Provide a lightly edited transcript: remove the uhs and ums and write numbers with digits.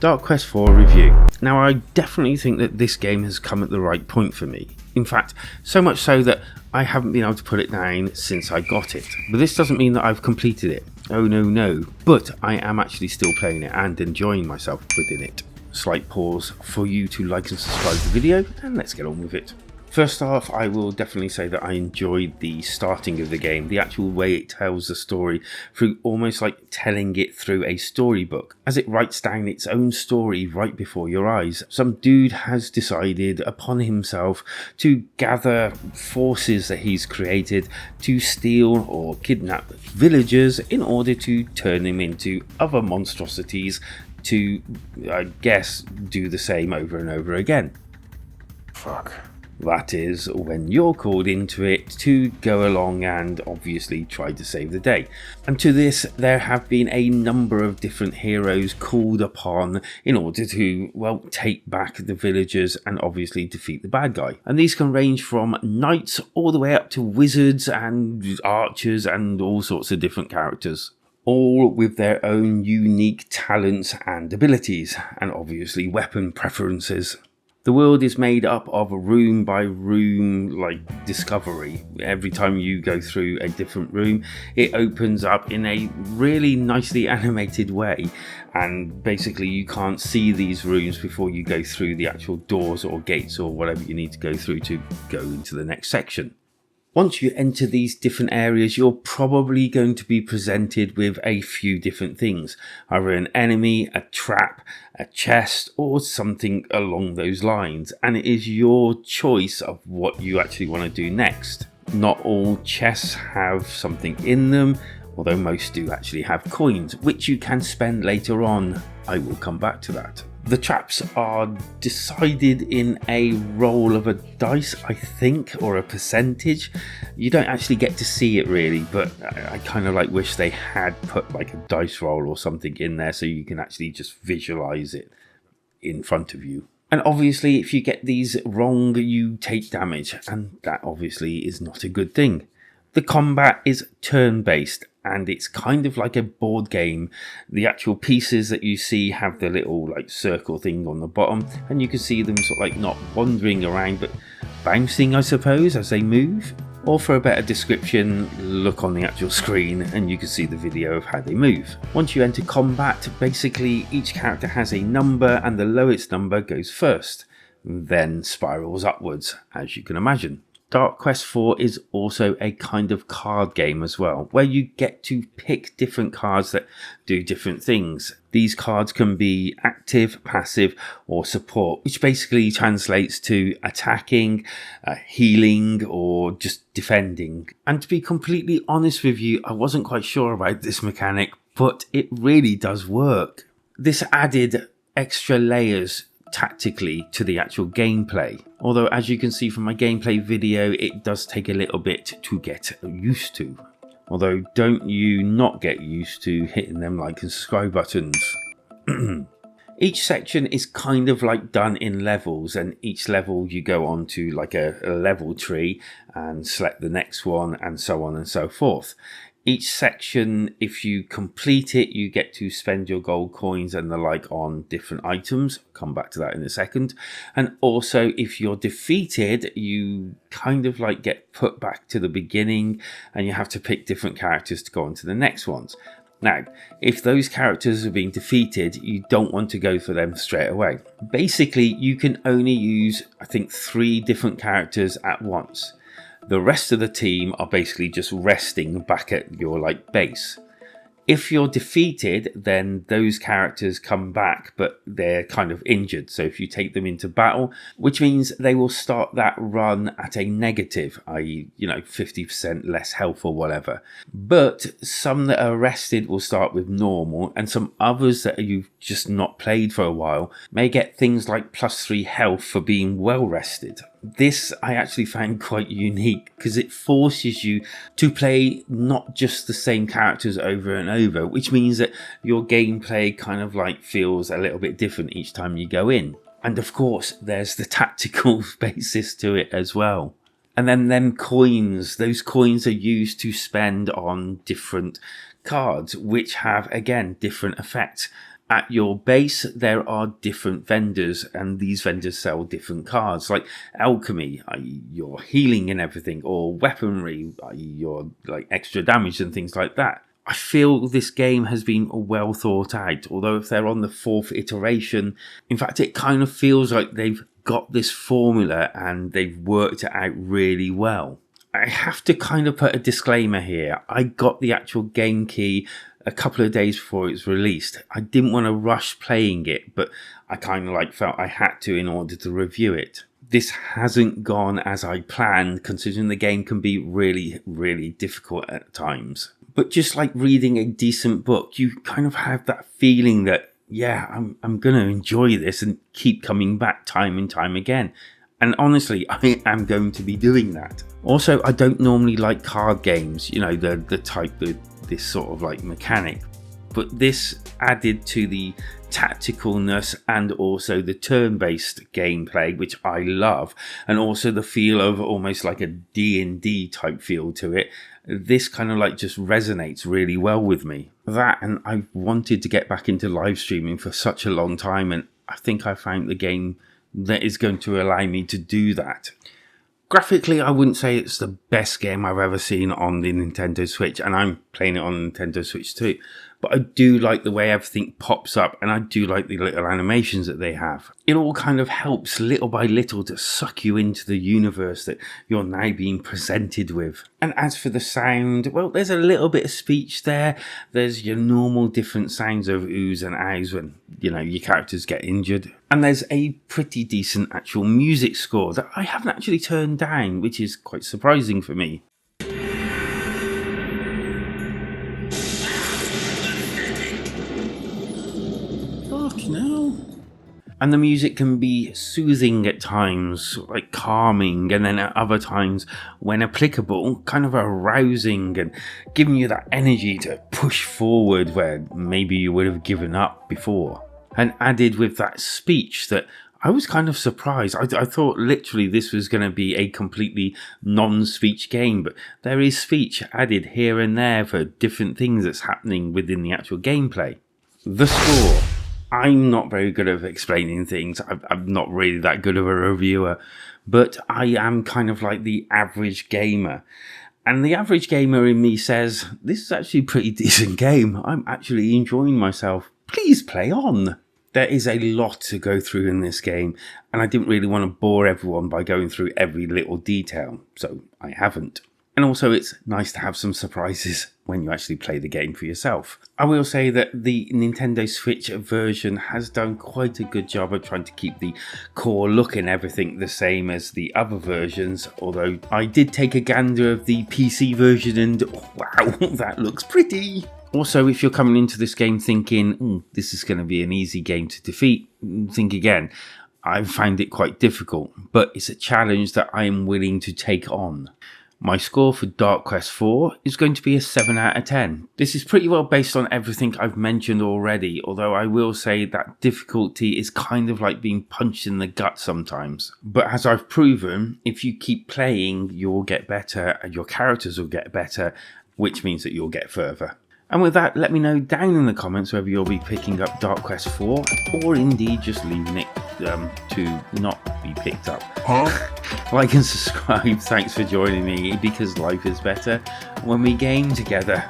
Dark Quest 4 review. Now, I definitely think that this game has come at the right point for me. In fact, so much so that I haven't been able to put it down since I got it. But this doesn't mean that I've completed it. Oh no. But I am actually still playing it and enjoying myself within it. Slight pause for you to like and subscribe to the video, and let's get on with it. First off, I will definitely say that I enjoyed the starting of the game, the actual way it tells the story through almost like telling it through a storybook, as it writes down its own story right before your eyes. Some dude has decided upon himself to gather forces that he's created to steal or kidnap villagers in order to turn them into other monstrosities to, I guess, do the same over and over again. Fuck. That is, when you're called into it to go along and obviously try to save the day. And to this, there have been a number of different heroes called upon in order to, well, take back the villagers and obviously defeat the bad guy. And these can range from knights all the way up to wizards and archers and all sorts of different characters, all with their own unique talents and abilities, and obviously weapon preferences. The world is made up of room by room like discovery. Every time you go through a different room, it opens up in a really nicely animated way, and basically you can't see these rooms before you go through the actual doors or gates or whatever you need to go through to go into the next section. Once you enter these different areas, you're probably going to be presented with a few different things. Either an enemy, a trap, a chest, or something along those lines. And it is your choice of what you actually want to do next. Not all chests have something in them, although most do actually have coins, which you can spend later on. I will come back to that. The traps are decided in a roll of a dice, I think, or a percentage. You don't actually get to see it really, but I kind of like wish they had put like a dice roll or something in there so you can actually just visualize it in front of you. And obviously, if you get these wrong, you take damage, and that obviously is not a good thing. The combat is turn-based, and it's kind of like a board game. The actual pieces that you see have the little like circle thing on the bottom, and you can see them sort of like not wandering around but bouncing, I suppose, as they move. Or for a better description, look on the actual screen and you can see the video of how they move. Once you enter combat, basically each character has a number and the lowest number goes first, then spirals upwards, as you can imagine. Dark Quest 4 is also a kind of card game as well, where you get to pick different cards that do different things. These cards can be active, passive, or support, which basically translates to attacking, healing, or just defending. And to be completely honest with you, I wasn't quite sure about this mechanic, but it really does work. This added extra layers tactically to the actual gameplay, although as you can see from my gameplay video, it does take a little bit to get used to. Although don't you not get used to hitting them like and subscribe buttons. Each section is kind of like done in levels, and each level you go on to like a level tree and select the next one and so on and so forth. Each section, if you complete it, you get to spend your gold coins and the like on different items. I'll come back to that in a second. And also, if you're defeated, you kind of like get put back to the beginning and you have to pick different characters to go on to the next ones. Now, if those characters have been defeated, you don't want to go for them straight away. Basically, you can only use, I think, 3 different characters at once. The rest of the team are basically just resting back at your like base. If you're defeated, then those characters come back, but they're kind of injured. So if you take them into battle, which means they will start that run at a negative, i.e., 50% less health or whatever. But some that are rested will start with normal, and some others that you've just not played for a while may get things like +3 health for being well rested. This I actually found quite unique because it forces you to play not just the same characters over and over, which means that your gameplay kind of like feels a little bit different each time you go in. And of course, there's the tactical basis to it as well. And then them coins, those coins are used to spend on different cards, which have, again, different effects. At your base, there are different vendors, and these vendors sell different cards, like alchemy, i.e. your healing and everything, or weaponry, i.e. your like extra damage and things like that. I feel this game has been well thought out, although if they're on the 4th iteration, in fact it kind of feels like they've got this formula and they've worked it out really well. I have to kind of put a disclaimer here. I got the actual game key a couple of days before it was released. I didn't want to rush playing it, but I kind of like felt I had to in order to review it. This hasn't gone as I planned, considering the game can be really, really difficult at times. But just like reading a decent book, you kind of have that feeling that, yeah, I'm going to enjoy this and keep coming back time and time again. And honestly, I am going to be doing that. Also, I don't normally like card games, you know, the type of this sort of like mechanic. But this added to the tacticalness and also the turn-based gameplay, which I love, and also the feel of almost like a D&D type feel to it. This kind of like just resonates really well with me. That, and I've wanted to get back into live streaming for such a long time, and I think I found the game that is going to allow me to do that. Graphically, I wouldn't say it's the best game I've ever seen on the Nintendo Switch, and I'm playing it on Nintendo Switch too. But I do like the way everything pops up, and I do like the little animations that they have. It all kind of helps little by little to suck you into the universe that you're now being presented with. And as for the sound, well, there's a little bit of speech there. There's your normal different sounds of oohs and ahs when, you know, your characters get injured. And there's a pretty decent actual music score that I haven't actually turned down, which is quite surprising for me. No. And the music can be soothing at times, like calming, and then at other times, when applicable, kind of arousing and giving you that energy to push forward where maybe you would have given up before. And added with that speech that I was kind of surprised. I thought literally this was going to be a completely non-speech game, but there is speech added here and there for different things that's happening within the actual gameplay. The score. I'm not very good at explaining things. I'm not really that good of a reviewer, but I am kind of like the average gamer. And the average gamer in me says, this is actually a pretty decent game. I'm actually enjoying myself. Please play on. There is a lot to go through in this game, and I didn't really want to bore everyone by going through every little detail, so I haven't. And also it's nice to have some surprises when you actually play the game for yourself. I will say that the Nintendo Switch version has done quite a good job of trying to keep the core look and everything the same as the other versions, although I did take a gander of the PC version and wow, that looks pretty. Also, if you're coming into this game thinking, this is going to be an easy game to defeat, think again. I've found it quite difficult, but it's a challenge that I am willing to take on. My score for Dark Quest 4 is going to be a 7 out of 10. This is pretty well based on everything I've mentioned already, although I will say that difficulty is kind of like being punched in the gut sometimes. But as I've proven, if you keep playing, you'll get better and your characters will get better, which means that you'll get further. And with that, let me know down in the comments whether you'll be picking up Dark Quest 4 or indeed just leaving it to not be picked up. Like and subscribe. Thanks for joining me, because life is better when we game together.